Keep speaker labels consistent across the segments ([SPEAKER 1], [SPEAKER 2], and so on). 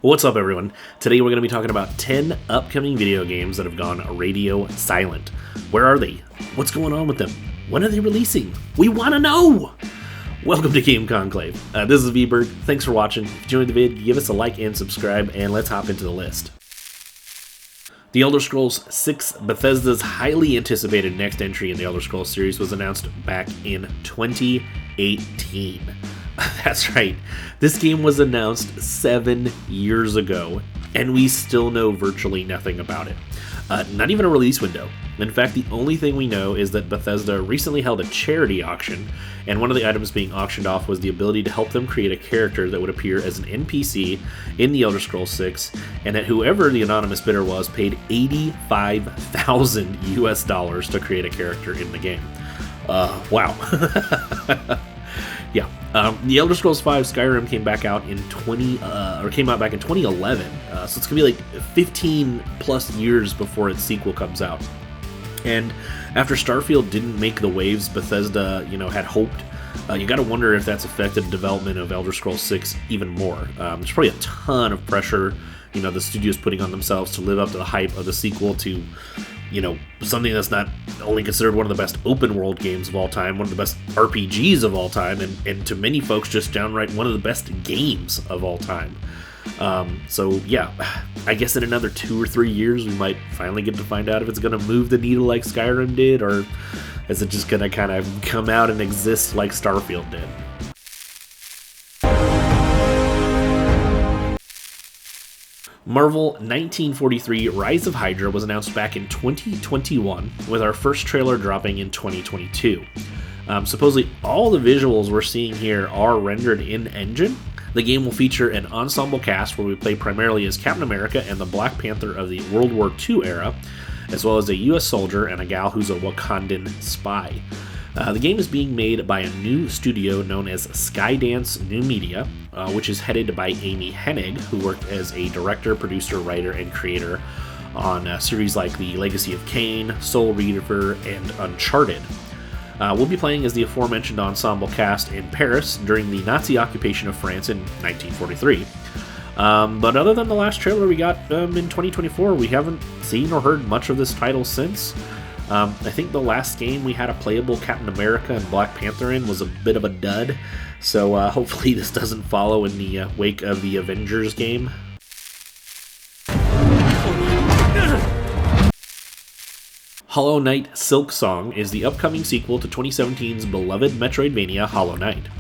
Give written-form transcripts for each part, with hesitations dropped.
[SPEAKER 1] What's up, everyone? Today we're going to be talking about 10 upcoming video games that have gone radio silent. Where are they? What's going on with them? When are they releasing? We want to know! Welcome to Game Conclave. This is VBird. Thanks for watching. If you enjoyed the vid, give us a like and subscribe, and let's hop into the list. The Elder Scrolls 6, Bethesda's highly anticipated next entry in the Elder Scrolls series, was announced back in 2018. That's right, this game was announced 7 years ago, and we still know virtually nothing about it. Not even a release window. In fact, the only thing we know is that Bethesda recently held a charity auction, and one of the items being auctioned off was the ability to help them create a character that would appear as an NPC in the Elder Scrolls 6, and that whoever the anonymous bidder was paid $85,000 US to create a character in the game. Wow. Yeah, the Elder Scrolls V Skyrim came back out came out back in 2011, so it's gonna be like 15 plus years before its sequel comes out. And after Starfield didn't make the waves Bethesda, had hoped, you got to wonder if that's affected the development of Elder Scrolls 6 even more. There's probably a ton of pressure, the studio's putting on themselves to live up to the hype of the sequel to, something that's not only considered one of the best open world games of all time, one of the best RPGs of all time, and to many folks just downright one of the best games of all time. So yeah, I guess in another 2 or 3 years we might finally get to find out if it's going to move the needle like Skyrim did, or is it just going to kind of come out and exist like Starfield did. Marvel 1943 Rise of Hydra was announced back in 2021, with our first trailer dropping in 2022. Supposedly all the visuals we're seeing here are rendered in-engine. The game will feature an ensemble cast where we play primarily as Captain America and the Black Panther of the World War II era, as well as a US soldier and a gal who's a Wakandan spy. The game is being made by a new studio known as Skydance New Media, which is headed by Amy Hennig, who worked as a director, producer, writer, and creator on series like The Legacy of Kain, Soul Reaver, and Uncharted. We'll be playing as the aforementioned ensemble cast in Paris during the Nazi occupation of France in 1943. But other than the last trailer we got in 2024, we haven't seen or heard much of this title since. I think the last game we had a playable Captain America and Black Panther in was a bit of a dud, so hopefully this doesn't follow in the wake of the Avengers game. Hollow Knight Silksong is the upcoming sequel to 2017's beloved Metroidvania Hollow Knight.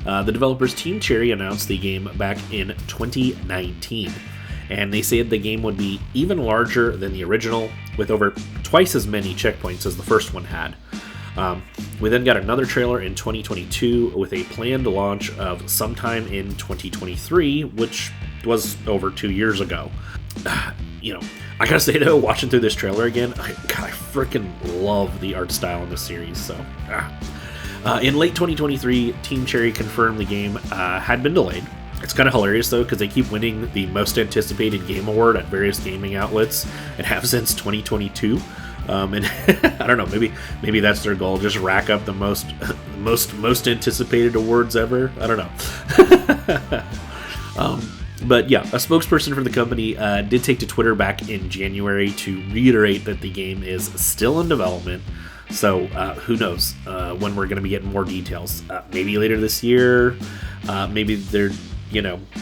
[SPEAKER 1] The developers Team Cherry announced the game back in 2019, and they said the game would be even larger than the original, with over twice as many checkpoints as the first one had. We then got another trailer in 2022 with a planned launch of sometime in 2023, which was over 2 years ago. I gotta say though, watching through this trailer again, I freaking love the art style in this series. So, in late 2023, Team Cherry confirmed the game had been delayed. It's kind of hilarious though, because they keep winning the most anticipated game award at various gaming outlets and have since 2022. And I don't know, maybe that's their goal, just rack up the most anticipated awards ever. I don't know. But yeah, a spokesperson for the company did take to Twitter back in January to reiterate that the game is still in development. So who knows when we're going to be getting more details. Maybe later this year. Maybe they're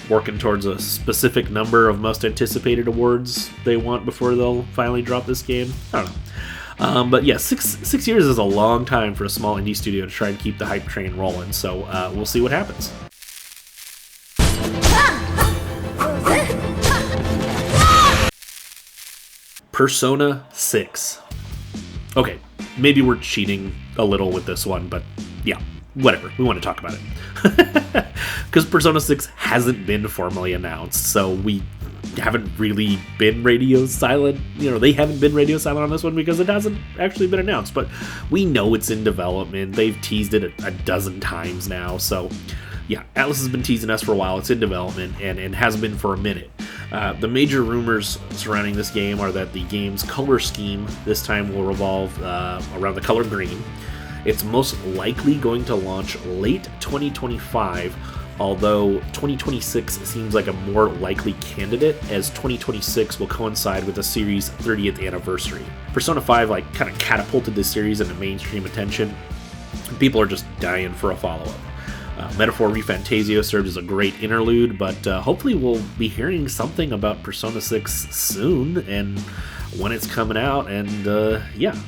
[SPEAKER 1] working towards a specific number of most anticipated awards they want before they'll finally drop this game. I don't know. But yeah, six years is a long time for a small indie studio to try and keep the hype train rolling. So we'll see what happens. Persona 6. Okay, maybe we're cheating a little with this one, but yeah, whatever. We want to talk about it. Because Persona 6 hasn't been formally announced, so we haven't really been radio silent. They haven't been radio silent on this one because it hasn't actually been announced, but we know it's in development. They've teased it a dozen times now, so yeah, Atlas has been teasing us for a while. It's in development and has been for a minute. The major rumors surrounding this game are that the game's color scheme this time will revolve around the color green. It's most likely going to launch late 2025 although 2026 seems like a more likely candidate, as 2026 will coincide with the series' 30th anniversary. Persona 5 kind of catapulted this series into mainstream attention. People are just dying for a follow-up. Metaphor ReFantasio served as a great interlude, but hopefully we'll be hearing something about Persona 6 soon, and when it's coming out, and I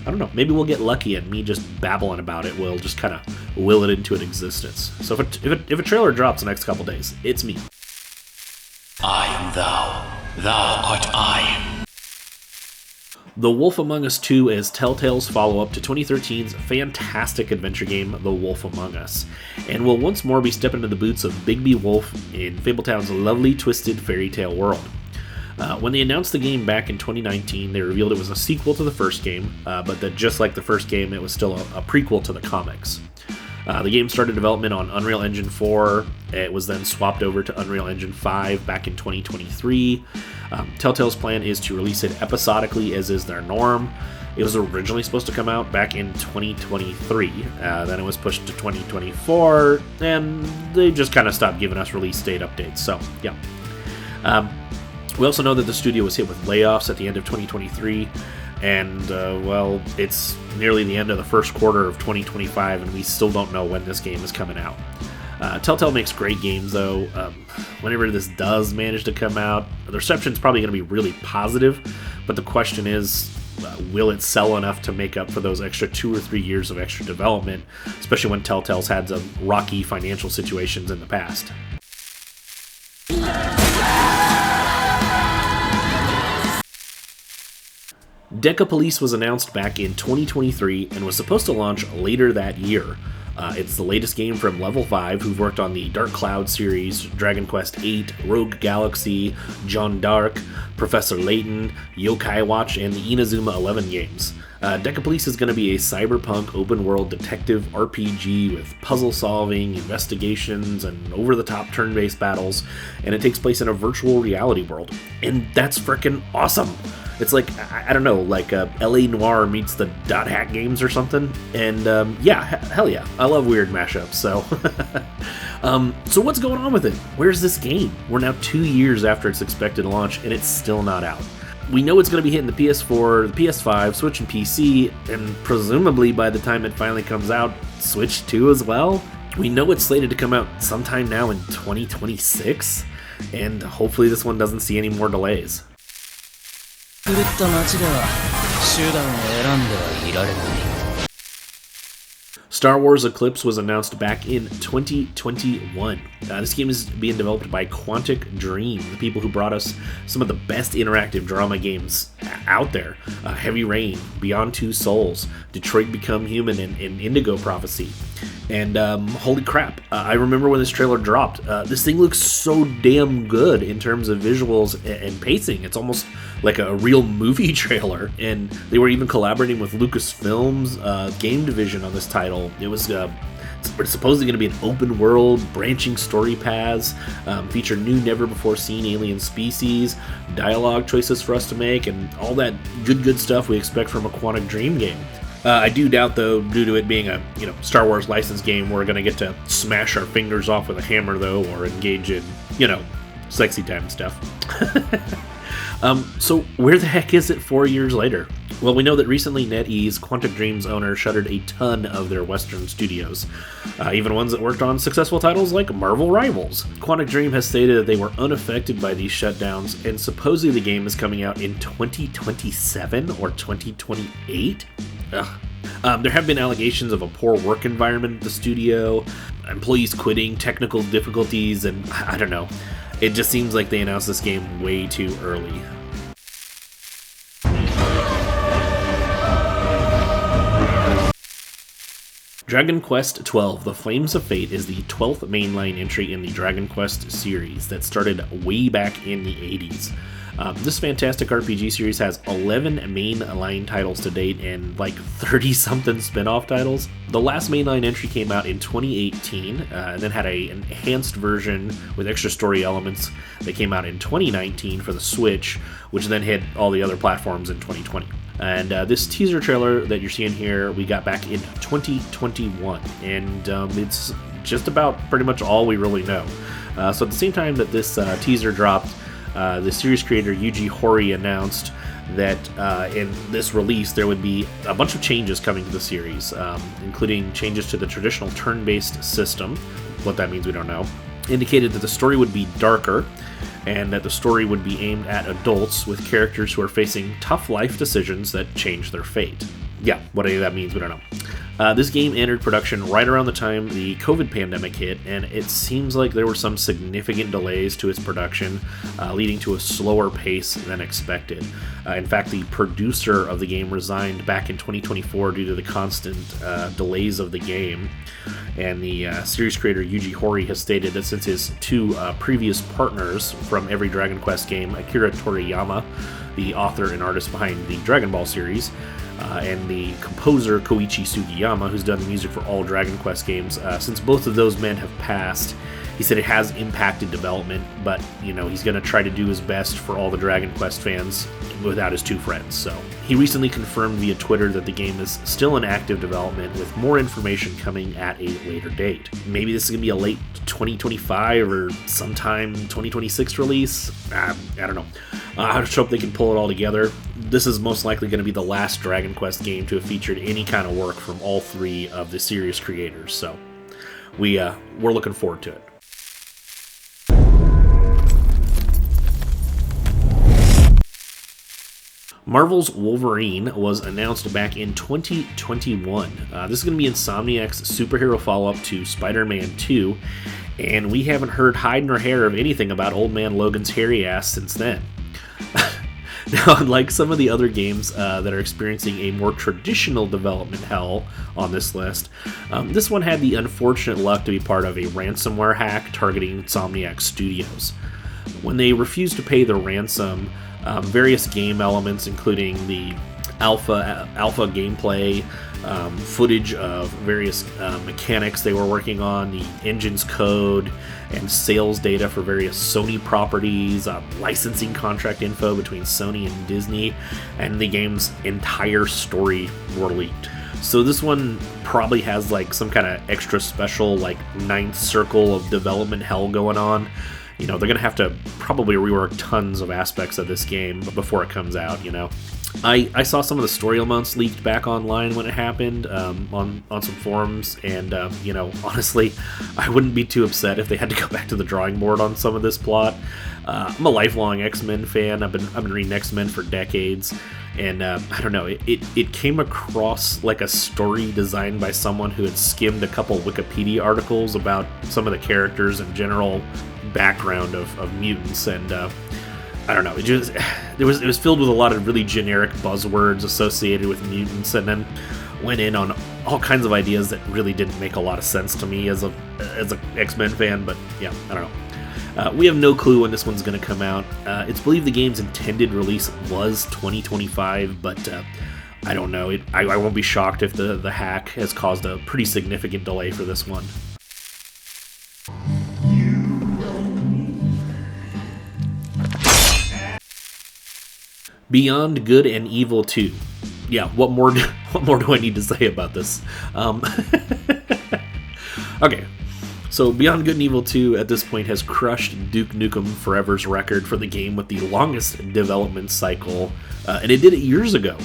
[SPEAKER 1] don't know, maybe we'll get lucky and me just babbling about it will just kind of will it into an existence. So if a trailer drops the next couple days, it's me.
[SPEAKER 2] I am thou art I.
[SPEAKER 1] The Wolf Among Us 2 is Telltale's follow-up to 2013's fantastic adventure game, The Wolf Among Us, and will once more be stepping into the boots of Bigby Wolf in Fabletown's lovely, twisted fairy tale world. When they announced the game back in 2019, they revealed it was a sequel to the first game, but that just like the first game, it was still a prequel to the comics. The game started development on Unreal Engine 4. It was then swapped over to Unreal Engine 5 back in 2023. Telltale's plan is to release it episodically, as is their norm. It was originally supposed to come out back in 2023. Then it was pushed to 2024, and they just kind of stopped giving us release date updates. So, yeah. We also know that the studio was hit with layoffs at the end of 2023. And, it's nearly the end of the first quarter of 2025, and we still don't know when this game is coming out. Telltale makes great games, though. Whenever this does manage to come out, the reception's probably going to be really positive, but the question is, will it sell enough to make up for those extra 2 or 3 years of extra development, especially when Telltale's had some rocky financial situations in the past? Decapolice was announced back in 2023 and was supposed to launch later that year. It's the latest game from Level 5, who've worked on the Dark Cloud series, Dragon Quest VIII, Rogue Galaxy, Jeanne d'Arc, Professor Layton, Yokai Watch, and the Inazuma 11 games. Decapolice is going to be a cyberpunk open-world detective RPG with puzzle solving, investigations, and over-the-top turn-based battles, and it takes place in a virtual reality world. And that's frickin' awesome! It's like, I don't know, like LA Noire meets the Dot Hack games or something. And hell yeah, I love weird mashups, so. So what's going on with it? Where's this game? We're now 2 years after its expected launch, and it's still not out. We know it's going to be hitting the PS4, the PS5, Switch, and PC, and presumably by the time it finally comes out, Switch 2 as well. We know it's slated to come out sometime now in 2026, and hopefully this one doesn't see any more delays. Star Wars Eclipse was announced back in 2021. This game is being developed by Quantic Dream, the people who brought us some of the best interactive drama games out there. Heavy Rain, Beyond Two Souls, Detroit Become Human, and Indigo Prophecy. And holy crap, I remember when this trailer dropped. This thing looks so damn good in terms of visuals and pacing. It's almost like a real movie trailer. And they were even collaborating with Lucasfilm's game division on this title. It was it's supposedly going to be an open world, branching story paths, feature new never-before-seen alien species, dialogue choices for us to make, and all that good stuff we expect from a Quantic Dream game. I do doubt, though, due to it being a Star Wars licensed game, we're going to get to smash our fingers off with a hammer, though, or engage in, sexy time stuff. So where the heck is it 4 years later? Well, we know that recently NetEase, Quantic Dream's owner, shuttered a ton of their Western studios, even ones that worked on successful titles like Marvel Rivals. Quantic Dream has stated that they were unaffected by these shutdowns, and supposedly the game is coming out in 2027 or 2028? There have been allegations of a poor work environment at the studio, employees quitting, technical difficulties, and I don't know. It just seems like they announced this game way too early. Dragon Quest XII: The Flames of Fate is the 12th mainline entry in the Dragon Quest series that started way back in the 80s. This fantastic RPG series has 11 mainline titles to date and like 30-something spin-off titles. The last mainline entry came out in 2018 and then had an enhanced version with extra story elements that came out in 2019 for the Switch, which then hit all the other platforms in 2020. And this teaser trailer that you're seeing here, we got back in 2021, and it's just about pretty much all we really know. So at the same time that this teaser dropped, the series creator Yuji Horii announced that in this release there would be a bunch of changes coming to the series, including changes to the traditional turn-based system. What that means we don't know. Indicated that the story would be darker, and that the story would be aimed at adults with characters who are facing tough life decisions that change their fate. Yeah, what any of that means we don't know. This game entered production right around the time the COVID pandemic hit, and it seems like there were some significant delays to its production, leading to a slower pace than expected. In fact, the producer of the game resigned back in 2024 due to the constant delays of the game, and the series creator Yuji Horii has stated that since his two previous partners from every Dragon Quest game, Akira Toriyama, the author and artist behind the Dragon Ball series, and the composer Koichi Sugiyama, who's done the music for all Dragon Quest games, since both of those men have passed, he said it has impacted development, but, he's going to try to do his best for all the Dragon Quest fans without his two friends. So he recently confirmed via Twitter that the game is still in active development, with more information coming at a later date. Maybe this is going to be a late 2025 or sometime 2026 release. I don't know. I just hope they can pull it all together. This is most likely going to be the last Dragon Quest game to have featured any kind of work from all three of the series creators, so we're looking forward to it. Marvel's Wolverine was announced back in 2021. This is going to be Insomniac's superhero follow-up to Spider-Man 2, and we haven't heard hide nor hair of anything about Old Man Logan's hairy ass since then. Now, unlike some of the other games that are experiencing a more traditional development hell on this list, this one had the unfortunate luck to be part of a ransomware hack targeting Insomniac Studios. When they refused to pay the ransom, various game elements, including the alpha gameplay, footage of various mechanics they were working on, the engine's code, and sales data for various Sony properties, licensing contract info between Sony and Disney, and the game's entire story were leaked. So this one probably has like some kind of extra special like ninth circle of development hell going on. They're going to have to probably rework tons of aspects of this game before it comes out, I saw some of the story elements leaked back online when it happened on some forums, and, honestly, I wouldn't be too upset if they had to go back to the drawing board on some of this plot. I'm a lifelong X-Men fan. I've been reading X-Men for decades, and I don't know, it came across like a story designed by someone who had skimmed a couple Wikipedia articles about some of the characters and general background of mutants, and I don't know, it was filled with a lot of really generic buzzwords associated with mutants, and then went in on all kinds of ideas that really didn't make a lot of sense to me as a X-Men fan. But yeah, I don't know. We have no clue when this one's going to come out. It's believed the game's intended release was 2025, but I don't know. I won't be shocked if the hack has caused a pretty significant delay for this one. Beyond Good and Evil 2. Yeah, what more do I need to say about this? Okay, so Beyond Good and Evil 2 at this point has crushed Duke Nukem Forever's record for the game with the longest development cycle, and it did it years ago.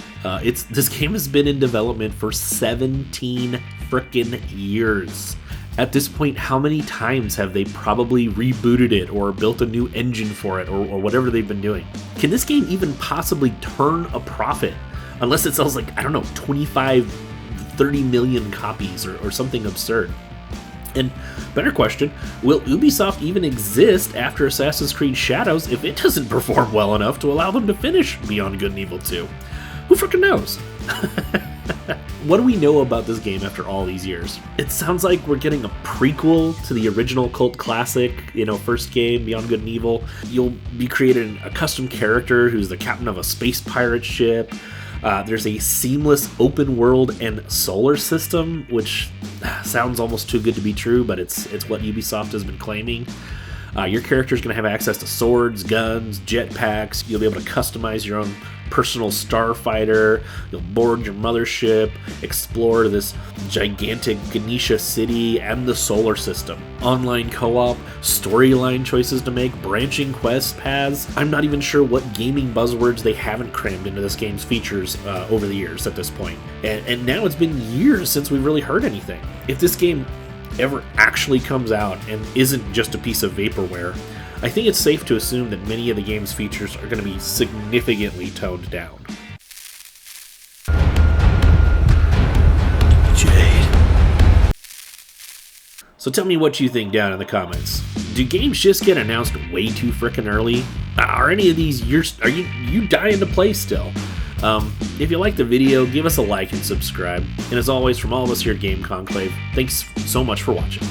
[SPEAKER 1] This game has been in development for 17 frickin' years. At this point, how many times have they probably rebooted it or built a new engine for it or whatever they've been doing? Can this game even possibly turn a profit? Unless it sells 25, 30 million copies or something absurd. And better question, will Ubisoft even exist after Assassin's Creed Shadows if it doesn't perform well enough to allow them to finish Beyond Good and Evil 2? Who frickin' knows? What do we know about this game after all these years? It sounds like we're getting a prequel to the original cult classic, first game, Beyond Good and Evil. You'll be creating a custom character who's the captain of a space pirate ship. There's a seamless open world and solar system, which sounds almost too good to be true, but it's what Ubisoft has been claiming. Your character is going to have access to swords, guns, jetpacks. You'll be able to customize your own personal starfighter. You'll board your mothership, explore this gigantic Ganesha city and the solar system. Online co-op, storyline choices to make, branching quest paths. I'm not even sure what gaming buzzwords they haven't crammed into this game's features over the years at this point. And now it's been years since we've really heard anything. If this game ever actually comes out and isn't just a piece of vaporware, I think it's safe to assume that many of the game's features are going to be significantly toned down. Jade. So tell me what you think down in the comments. Do games just get announced way too frickin' early? Are any of these are you dying to play still? If you like the video, give us a like and subscribe. And as always, from all of us here at Game Conclave, thanks so much for watching.